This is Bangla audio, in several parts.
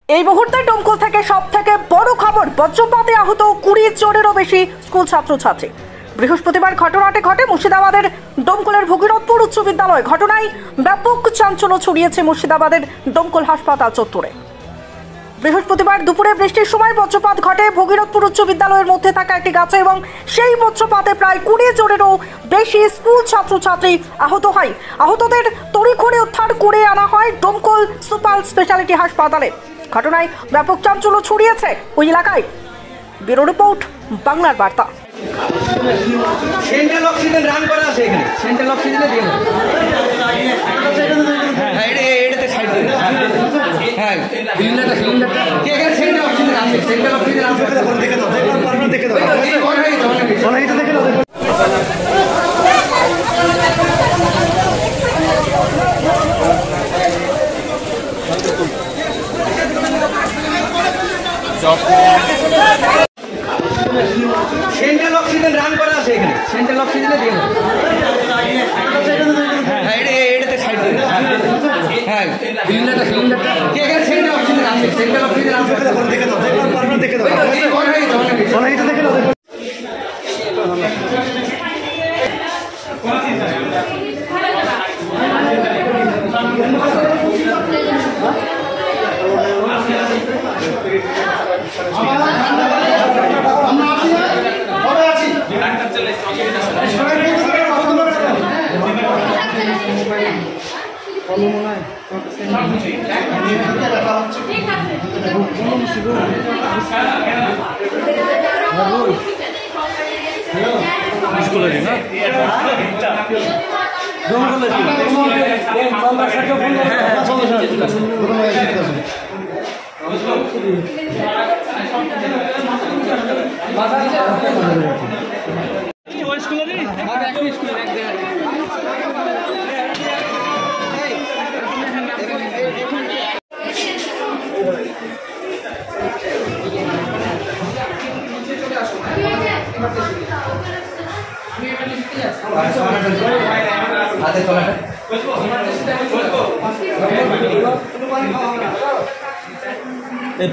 এই মুহূর্তে ডোমকল থেকে সবথেকে বড় খবর, বজ্রপাতে আহত 20 জনেরও বেশি স্কুল ছাত্রছাত্রী। বৃহস্পতিবার ঘটনাটি ঘটে মুর্শিদাবাদের ডোমকলের ভগীরথপুর উচ্চ বিদ্যালয়। ঘটনায় ব্যাপক চাঞ্চল্য ছড়িয়েছে মুর্শিদাবাদের ডোমকল হাসপাতাল চত্বরে। বৃহস্পতিবার দুপুরে বৃষ্টির সময় বজ্রপাত ঘটে ভগীরথপুর উচ্চ বিদ্যালয়ের মধ্যে থাকা একটি গাছে এবং সেই বজ্রপাতে প্রায় 20 জনেরও বেশি স্কুল ছাত্রছাত্রী আহত হয়। আহতদের তড়িঘড়ি উদ্ধার করে আনা হয় ডোমকল সুপার স্পেশালিটি হাসপাতালে। ঘটনায় ব্যাপক চাঞ্চল্য ছড়িয়েছে ওই এলাকায়। ব্যুরো রিপোর্ট, বাংলার বার্তা। সেন্ট্রাল অক্সিজেন রান করা আছে এখানে, সেন্ট্রাল অক্সিজেনে দিয়ে দাও। হ্যাঁ এটাতে সাইড দিয়ে দাও। হ্যাঁ সিলিন্ডারটা কি এখানে সেন্ট্রাল অক্সিজেন আছে, সেন্ট্রাল অক্সিজেন আছে। দেখে দাও, দেখে দাও, এটা দেখে দাও। সেন্ট্রাল অক্সিজেন রান করা আছে এখানে, সেন্ট্রাল অক্সিজেনে দিয়ে দাও। হ্যাঁ এটাতে সাইড দিয়ে দাও। হ্যাঁ সিলিন্ডারটা কি এখানে সেন্ট্রাল অক্সিজেন আছে, সেন্ট্রাল অক্সিজেন আছে। দেখে দাও, দেখে দাও, এটা দেখে দাও।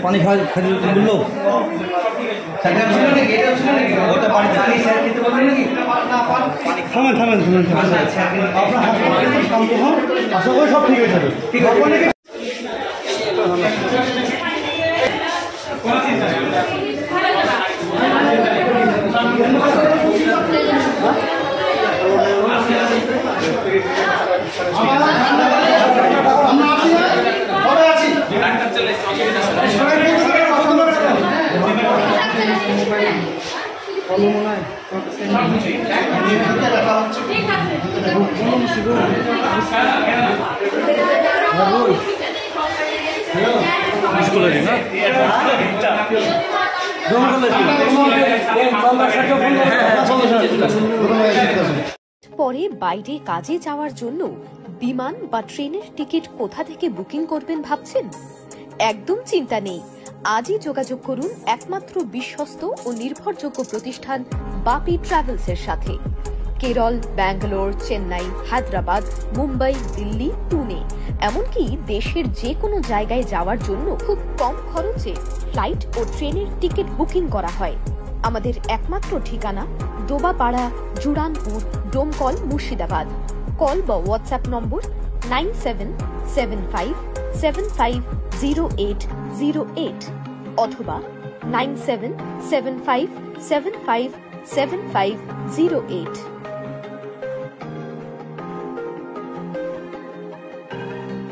पानी खा लो सब ठीक है। পরে বাইরে কাজে যাওয়ার জন্য বিমান বা ট্রেনের টিকিট কোথা থেকে বুকিং করবেন ভাবছেন? একদম চিন্তা নেই। আজই যোগাযোগ করুন একমাত্র বিশ্বস্ত ও নির্ভরযোগ্য প্রতিষ্ঠান বাপি ট্রাভেলস এর সাথে। কেরল, ব্যাঙ্গালোর, চেন্নাই, হায়দ্রাবাদ, মুম্বাই, দিল্লি, পুনে, এমনকি দেশের যে কোনো জায়গায় যাওয়ার জন্য খুব কম খরচে ফ্লাইট ও ট্রেনের টিকিট বুকিং করা হয়। আমাদের একমাত্র ঠিকানা দোবাপাড়া, জুড়ানপুর, ডোমকল, মুর্শিদাবাদ। কল বা হোয়াটসঅ্যাপ নম্বর 9775750808 অথবা 9775757508।